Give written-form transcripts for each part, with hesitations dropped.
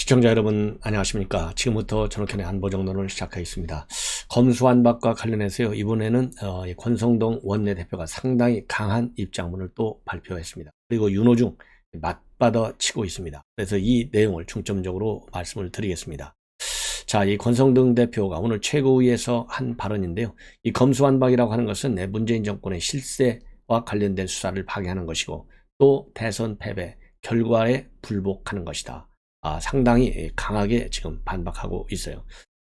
시청자 여러분 안녕하십니까. 지금부터 전옥현의 안보정론을 시작하겠습니다. 검수완박과 관련해서요, 이번에는 이 권성동 원내대표가 상당히 강한 입장문을 또 발표했습니다. 그리고 윤호중 맞받아 치고 있습니다. 그래서 이 내용을 중점적으로 말씀을 드리겠습니다. 자, 이 권성동 대표가 오늘 최고위에서 한 발언인데요, 이 검수완박이라고 하는 것은 문재인 정권의 실세와 관련된 수사를 방해하는 것이고, 또 대선 패배 결과에 불복하는 것이다. 상당히 강하게 지금 반박하고 있어요.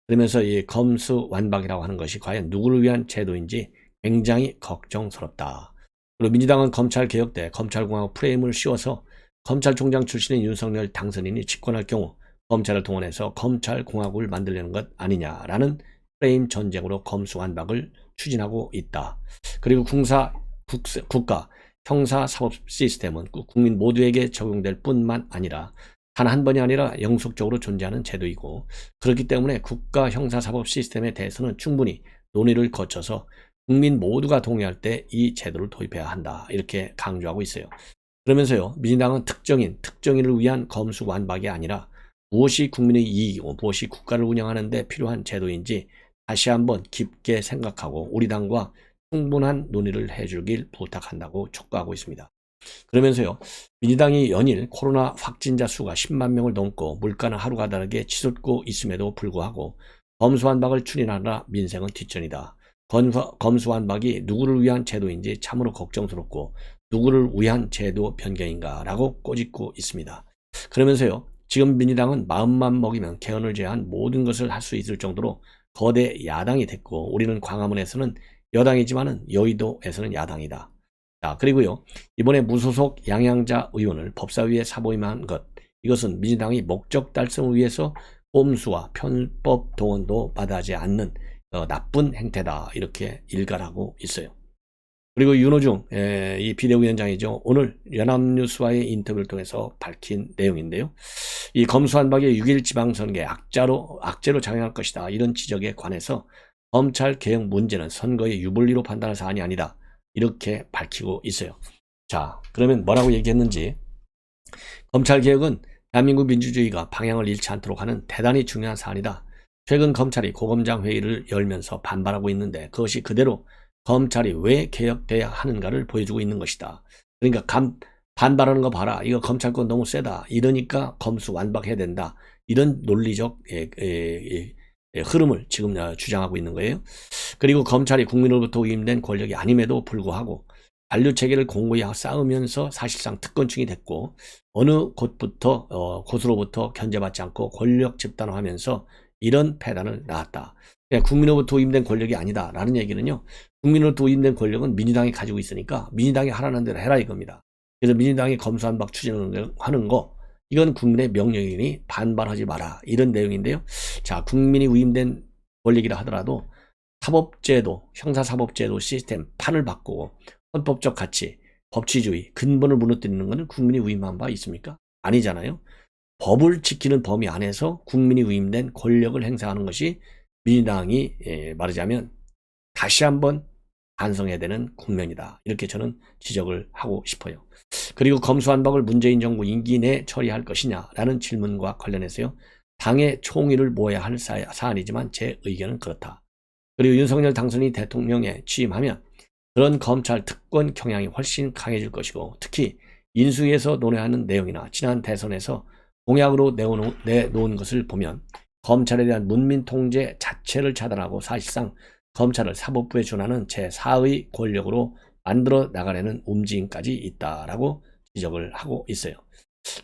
그러면서 이 검수완박이라고 하는 것이 과연 누구를 위한 제도인지 굉장히 걱정스럽다. 그리고 민주당은 검찰개혁 때 검찰공화국 프레임을 씌워서 검찰총장 출신인 윤석열 당선인이 집권할 경우 검찰을 동원해서 검찰공화국을 만들려는 것 아니냐라는 프레임 전쟁으로 검수완박을 추진하고 있다. 그리고 국가 형사사법 시스템은 국민 모두에게 적용될 뿐만 아니라 단 한 번이 아니라 영속적으로 존재하는 제도이고, 그렇기 때문에 국가 형사사법 시스템에 대해서는 충분히 논의를 거쳐서 국민 모두가 동의할 때 이 제도를 도입해야 한다, 이렇게 강조하고 있어요. 그러면서요, 민주당은 특정인을 위한 검수완박이 아니라 무엇이 국민의 이익이고 무엇이 국가를 운영하는 데 필요한 제도인지 다시 한번 깊게 생각하고 우리 당과 충분한 논의를 해주길 부탁한다고 촉구하고 있습니다. 그러면서요, 민주당이 연일 코로나 확진자 수가 10만 명을 넘고 물가는 하루가 다르게 치솟고 있음에도 불구하고 검수완박을 추진하느라 민생은 뒷전이다. 검수완박이 누구를 위한 제도인지 참으로 걱정스럽고 누구를 위한 제도 변경인가 라고 꼬집고 있습니다. 그러면서요, 지금 민주당은 마음만 먹이면 개헌을 제외한 모든 것을 할 수 있을 정도로 거대 야당이 됐고, 우리는 광화문에서는 여당이지만은 여의도에서는 야당이다. 자, 그리고요, 이번에 무소속 양양자 의원을 법사위에 사보임한 것, 이것은 민주당이 목적 달성을 위해서 꼼수와 편법 동원도 마다하지 않는 나쁜 행태다, 이렇게 일갈하고 있어요. 그리고 윤호중 이 비대위원장이죠, 오늘 연합뉴스와의 인터뷰를 통해서 밝힌 내용인데요, 이 검수완박의 6.1 지방선거에 악재로 작용할 것이다, 이런 지적에 관해서 검찰개혁 문제는 선거의 유불리로 판단할 사안이 아니다, 이렇게 밝히고 있어요. 자, 그러면 뭐라고 얘기했는지, 검찰개혁은 대한민국 민주주의가 방향을 잃지 않도록 하는 대단히 중요한 사안이다. 최근 검찰이 고검장 회의를 열면서 반발하고 있는데 그것이 그대로 검찰이 왜 개혁돼야 하는가를 보여주고 있는 것이다. 그러니까 반발하는 거 봐라, 이거 검찰권 너무 세다, 이러니까 검수완박해야 된다, 이런 논리적 흐름을 지금 주장하고 있는 거예요. 그리고 검찰이 국민으로부터 위임된 권력이 아님에도 불구하고 관료체계를 공고히 쌓으면서 사실상 특권층이 됐고, 어느 곳으로부터 견제받지 않고 권력 집단화하면서 이런 패단을 낳았다. 국민으로부터 위임된 권력이 아니다 라는 얘기는요, 국민으로부터 위임된 권력은 민주당이 가지고 있으니까 민주당이 하라는 대로 해라, 이겁니다. 그래서 민주당이 검수완박 추진하는 거, 이건 국민의 명령이니 반발하지 마라, 이런 내용인데요. 자, 국민이 위임된 권력이라 하더라도 사법제도, 형사사법제도 시스템 판을 바꾸고 헌법적 가치, 법치주의 근본을 무너뜨리는 것은 국민이 위임한 바 있습니까? 아니잖아요. 법을 지키는 범위 안에서 국민이 위임된 권력을 행사하는 것이 민주당이 말하자면 다시 한번 반성해야 되는 국면이다, 이렇게 저는 지적을 하고 싶어요. 그리고 검수완박을 문재인 정부 임기 내 처리할 것이냐라는 질문과 관련해서요, 당의 총의를 모아야 할 사안이지만 제 의견은 그렇다. 그리고 윤석열 당선인이 대통령에 취임하면 그런 검찰 특권 경향이 훨씬 강해질 것이고, 특히 인수위에서 논의하는 내용이나 지난 대선에서 공약으로 내놓은 것을 보면 검찰에 대한 문민 통제 자체를 차단하고 사실상 검찰을 사법부에 준하는 제4의 권력으로 만들어 나가려는 움직임까지 있다라고 지적을 하고 있어요.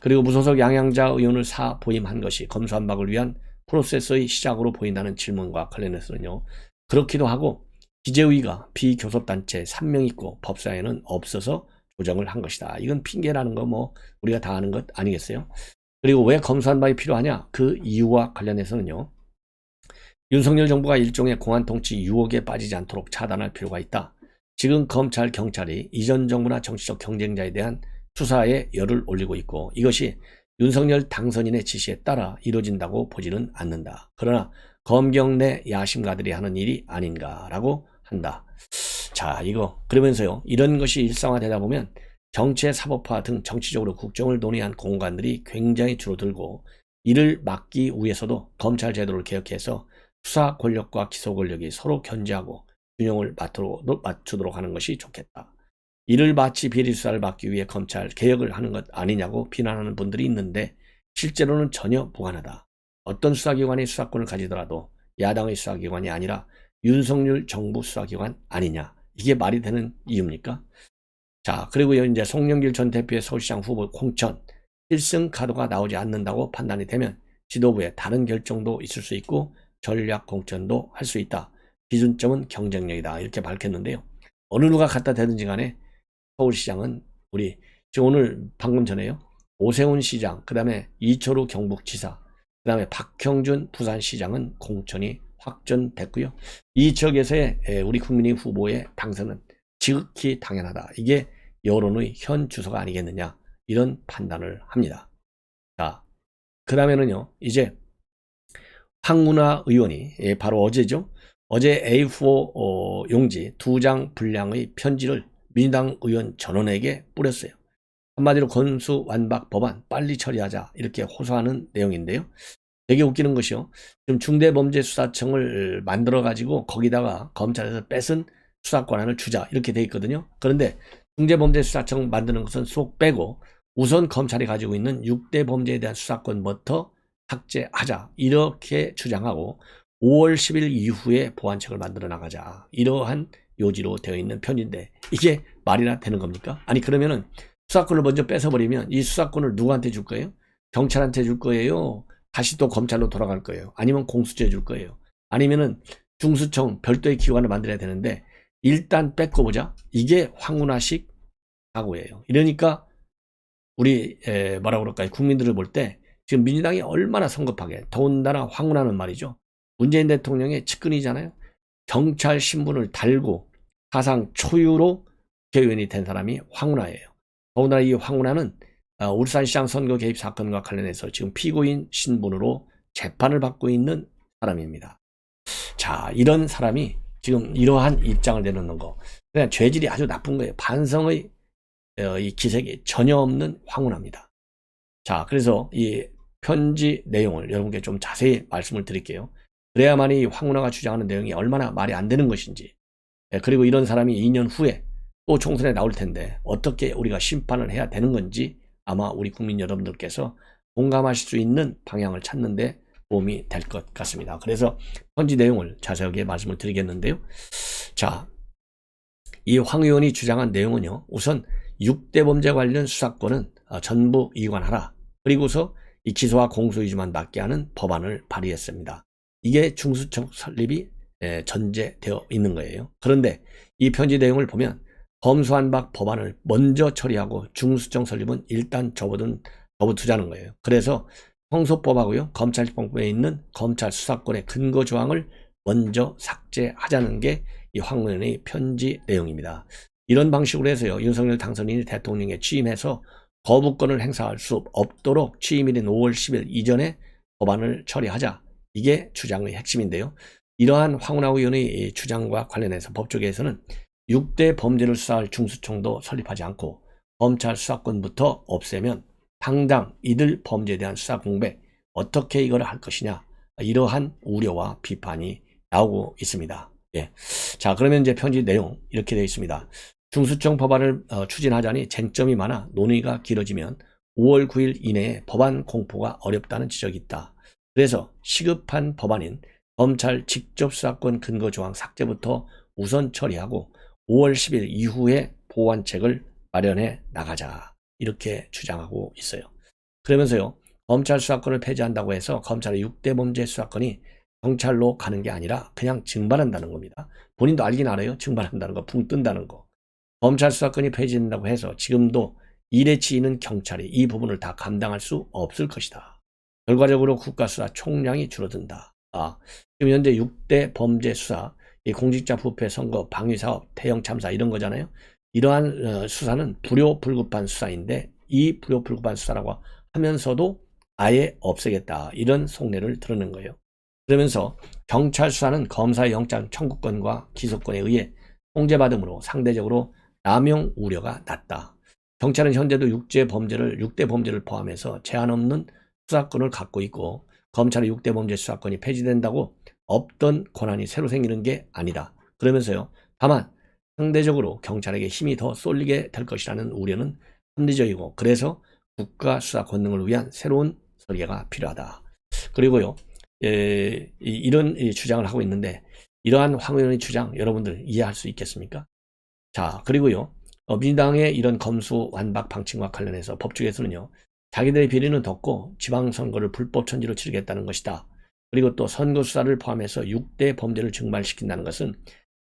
그리고 무소속 양양자 의원을 사보임한 것이 검수완박을 위한 프로세스의 시작으로 보인다는 질문과 관련해서는요, 그렇기도 하고 기재위가 비교섭단체 3명 있고 법사위에는 없어서 조정을 한 것이다. 이건 핑계라는 거 우리가 다 아는 것 아니겠어요? 그리고 왜 검수완박이 필요하냐, 그 이유와 관련해서는요, 윤석열 정부가 일종의 공안통치 유혹에 빠지지 않도록 차단할 필요가 있다. 지금 검찰, 경찰이 이전 정부나 정치적 경쟁자에 대한 수사에 열을 올리고 있고, 이것이 윤석열 당선인의 지시에 따라 이루어진다고 보지는 않는다. 그러나 검경 내 야심가들이 하는 일이 아닌가라고 한다. 자, 그러면서요, 이런 것이 일상화되다 보면 정치의 사법화 등 정치적으로 국정을 논의한 공간들이 굉장히 줄어들고 이를 막기 위해서도 검찰 제도를 개혁해서 수사 권력과 기소 권력이 서로 견제하고 균형을 맞추도록 하는 것이 좋겠다. 이를 마치 비리 수사를 막기 위해 검찰 개혁을 하는 것 아니냐고 비난하는 분들이 있는데 실제로는 전혀 무관하다. 어떤 수사기관이 수사권을 가지더라도 야당의 수사기관이 아니라 윤석열 정부 수사기관 아니냐. 이게 말이 되는 이유입니까? 자, 그리고 이제 송영길 전 대표의 서울시장 후보 공천 필승 카드가 나오지 않는다고 판단이 되면 지도부의 다른 결정도 있을 수 있고 전략 공천도 할 수 있다. 기준점은 경쟁력이다. 이렇게 밝혔는데요. 어느 누가 갖다 대든지 간에 서울시장은 우리 지금 오늘 방금 전에요. 오세훈 시장, 그 다음에 이철우 경북지사, 그 다음에 박형준 부산시장은 공천이 확정됐고요. 이 지역에서의 우리 국민의 후보의 당선은 지극히 당연하다. 이게 여론의 현 주소가 아니겠느냐. 이런 판단을 합니다. 자, 그 다음에는요. 이제 황운하 의원이 바로 어제죠. 어제 A4 용지 2장 분량의 편지를 민주당 의원 전원에게 뿌렸어요. 한마디로 건수완박 법안 빨리 처리하자 이렇게 호소하는 내용인데요. 되게 웃기는 것이요. 지금 중대범죄수사청을 만들어가지고 거기다가 검찰에서 뺏은 수사권한을 주자 이렇게 돼 있거든요. 그런데 중대범죄수사청 만드는 것은 쏙 빼고 우선 검찰이 가지고 있는 6대 범죄에 대한 수사권부터 삭제하자 이렇게 주장하고 5월 10일 이후에 보완책을 만들어 나가자 이러한 요지로 되어 있는 편인데 이게 말이나 되는 겁니까? 아니 그러면은 수사권을 먼저 뺏어버리면 이 수사권을 누구한테 줄 거예요? 경찰한테 줄 거예요? 다시 또 검찰로 돌아갈 거예요? 아니면 공수처에 줄 거예요? 아니면은 중수청 별도의 기관을 만들어야 되는데 일단 뺏고 보자. 이게 황운하식 사고예요. 이러니까 우리 뭐라고 그럴까요? 국민들을 볼 때 지금 민주당이 얼마나 성급하게 더군다나 황운하는 말이죠. 문재인 대통령의 측근이잖아요. 경찰 신분을 달고 사상 초유로 국회의원이 된 사람이 황운하예요. 더군다나 이 황운하는 울산시장 선거 개입 사건과 관련해서 지금 피고인 신분으로 재판을 받고 있는 사람입니다. 자, 이런 사람이 지금 이러한 입장을 내놓는 거 그냥 죄질이 아주 나쁜 거예요. 반성의 이 기색이 전혀 없는 황운하입니다. 자, 그래서 이 편지 내용을 여러분께 좀 자세히 말씀을 드릴게요. 그래야만이 황운하가 주장하는 내용이 얼마나 말이 안 되는 것인지, 그리고 이런 사람이 2년 후에 또 총선에 나올 텐데 어떻게 우리가 심판을 해야 되는 건지 아마 우리 국민 여러분들께서 공감하실 수 있는 방향을 찾는데 도움이 될 것 같습니다. 그래서 편지 내용을 자세하게 말씀을 드리겠는데요. 자, 이 황 의원이 주장한 내용은요. 우선 6대 범죄 관련 수사권은 전부 이관하라. 그리고서 이 기소와 공소 위주만 맡게 하는 법안을 발의했습니다. 이게 중수청 설립이 전제되어 있는 거예요. 그런데 이 편지 내용을 보면 검수완박 법안을 먼저 처리하고 중수청 설립은 일단 접어두자는 거예요. 그래서 형소법하고요. 검찰법에 있는 검찰 수사권의 근거 조항을 먼저 삭제하자는 게 이 황 의원의 편지 내용입니다. 이런 방식으로 해서요. 윤석열 당선인이 대통령에 취임해서 거부권을 행사할 수 없도록 취임일인 5월 10일 이전에 법안을 처리하자. 이게 주장의 핵심인데요. 이러한 황운하 의원의 주장과 관련해서 법조계에서는 6대 범죄를 수사할 중수청도 설립하지 않고 검찰 수사권부터 없애면 당장 이들 범죄에 대한 수사 공백 어떻게 이걸 할 것이냐 이러한 우려와 비판이 나오고 있습니다. 예. 자, 그러면 이제 편지 내용 이렇게 되어 있습니다. 중수청 법안을 추진하자니 쟁점이 많아 논의가 길어지면 5월 9일 이내에 법안 공포가 어렵다는 지적이 있다. 그래서 시급한 법안인 검찰 직접 수사권 근거 조항 삭제부터 우선 처리하고 5월 10일 이후에 보완책을 마련해 나가자. 이렇게 주장하고 있어요. 그러면서요. 검찰 수사권을 폐지한다고 해서 검찰의 6대 범죄 수사권이 경찰로 가는 게 아니라 그냥 증발한다는 겁니다. 본인도 알긴 알아요. 증발한다는 거, 붕 뜬다는 거. 검찰 수사권이 폐지된다고 해서 지금도 일에 치이는 경찰이 이 부분을 다 감당할 수 없을 것이다. 결과적으로 국가수사 총량이 줄어든다. 지금 현재 6대 범죄 수사, 공직자 부패, 선거, 방위사업, 대형 참사 이런 거잖아요. 이러한 수사는 불효불급한 수사인데 이 불효불급한 수사라고 하면서도 아예 없애겠다. 이런 속내를 드러낸 거예요. 그러면서 경찰 수사는 검사의 영장 청구권과 기소권에 의해 통제받음으로 상대적으로 남용 우려가 낮다. 경찰은 현재도 6대 범죄를 포함해서 제한 없는 수사권을 갖고 있고 검찰의 6대 범죄 수사권이 폐지된다고 없던 권한이 새로 생기는 게 아니다. 그러면서요. 다만 상대적으로 경찰에게 힘이 더 쏠리게 될 것이라는 우려는 합리적이고 그래서 국가 수사 권능을 위한 새로운 설계가 필요하다. 그리고요. 이런 주장을 하고 있는데 이러한 황 의원의 주장 여러분들 이해할 수 있겠습니까? 자, 그리고요. 민주당의 이런 검수완박 방침과 관련해서 법조계에서는요. 자기들의 비리는 덮고 지방선거를 불법 천지로 치르겠다는 것이다. 그리고 또 선거수사를 포함해서 6대 범죄를 증발시킨다는 것은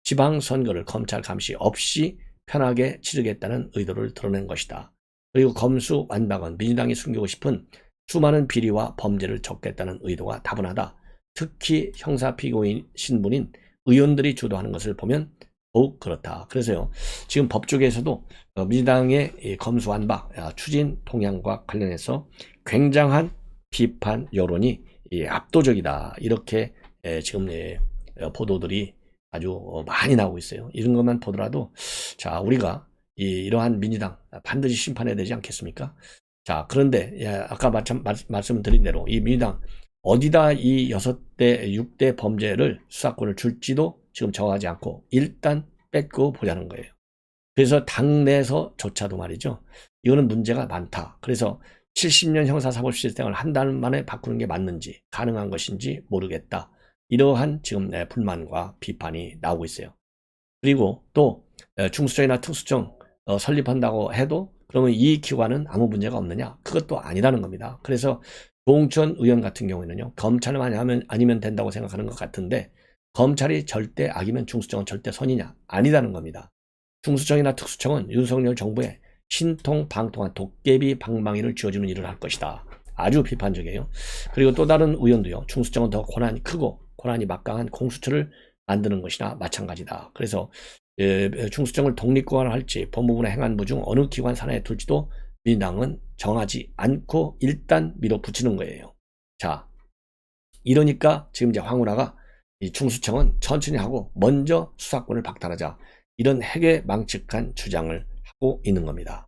지방선거를 검찰 감시 없이 편하게 치르겠다는 의도를 드러낸 것이다. 그리고 검수완박은 민주당이 숨기고 싶은 수많은 비리와 범죄를 적겠다는 의도가 다분하다. 특히 형사피고인 신분인 의원들이 주도하는 것을 보면 더욱 그렇다. 그래서요. 지금 법조계에서도 민주당의 검수완박 추진 동향과 관련해서 굉장한 비판 여론이 압도적이다. 이렇게 지금 보도들이 아주 많이 나오고 있어요. 이런 것만 보더라도 자 우리가 이러한 민주당 반드시 심판해야 되지 않겠습니까? 자 그런데 아까 말씀드린 대로 이 민주당 어디다 이 6대 6대 범죄를 수사권을 줄지도 지금 정하지 않고 일단 뺏고 보자는 거예요. 그래서 당내에서조차도 말이죠. 이거는 문제가 많다. 그래서 70년 형사사법 시스템을 한 달 만에 바꾸는 게 맞는지 가능한 것인지 모르겠다. 이러한 지금 불만과 비판이 나오고 있어요. 그리고 또 중수청이나 특수청 설립한다고 해도 그러면 이 기관은 아무 문제가 없느냐? 그것도 아니라는 겁니다. 그래서 조홍천 의원 같은 경우에는요. 검찰만 아니면 된다고 생각하는 것 같은데 검찰이 절대 악이면 중수청은 절대 선이냐? 아니라는 겁니다. 중수청이나 특수청은 윤석열 정부의 신통방통한 도깨비 방망이를 쥐어주는 일을 할 것이다. 아주 비판적이에요. 그리고 또 다른 의원도요. 중수청은 더 권한이 크고 권한이 막강한 공수처를 만드는 것이나 마찬가지다. 그래서 중수청을 독립기관화할지 법무부나 행안부 중 어느 기관 산하에 둘지도 민주당은 정하지 않고 일단 밀어붙이는 거예요. 자, 이러니까 지금 이제 황운하가 이 중수청은 천천히 하고 먼저 수사권을 박탈하자 이런 해괴망측한 주장을 하고 있는 겁니다.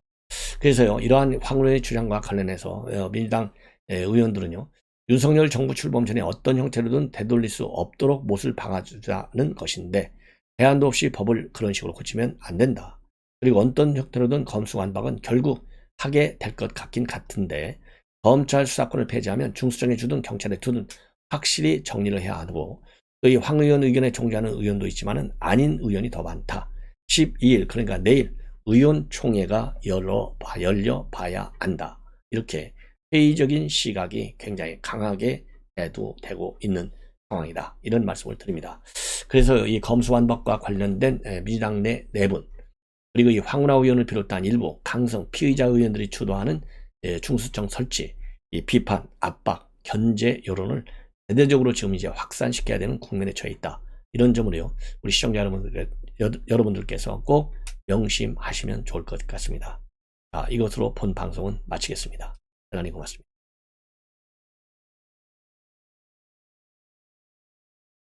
그래서요 이러한 황운하의 주장과 관련해서 민주당 의원들은요 윤석열 정부 출범 전에 어떤 형태로든 되돌릴 수 없도록 못을 박아주자는 것인데 대안도 없이 법을 그런 식으로 고치면 안 된다. 그리고 어떤 형태로든 검수완박은 결국 하게 될 것 같긴 같은데 검찰 수사권을 폐지하면 중수청에 주든 경찰에 두든 확실히 정리를 해야 하고 또 이 황 의원 의견에 종지하는 의원도 있지만은 아닌 의원이 더 많다. 12일 그러니까 내일 의원총회가 열려봐야 한다. 이렇게 회의적인 시각이 굉장히 강하게 대두되고 있는 상황이다. 이런 말씀을 드립니다. 그래서 이 검수완박과 관련된 민주당 내 4분 그리고 이 황운하 의원을 비롯한 일부 강성 피의자 의원들이 주도하는 중수청 설치, 이 비판, 압박, 견제 여론을 대대적으로 지금 이제 확산시켜야 되는 국면에 처해 있다. 이런 점으로요. 우리 시청자 여러분들께서 꼭 명심하시면 좋을 것 같습니다. 자, 이것으로 본 방송은 마치겠습니다. 대단히 고맙습니다.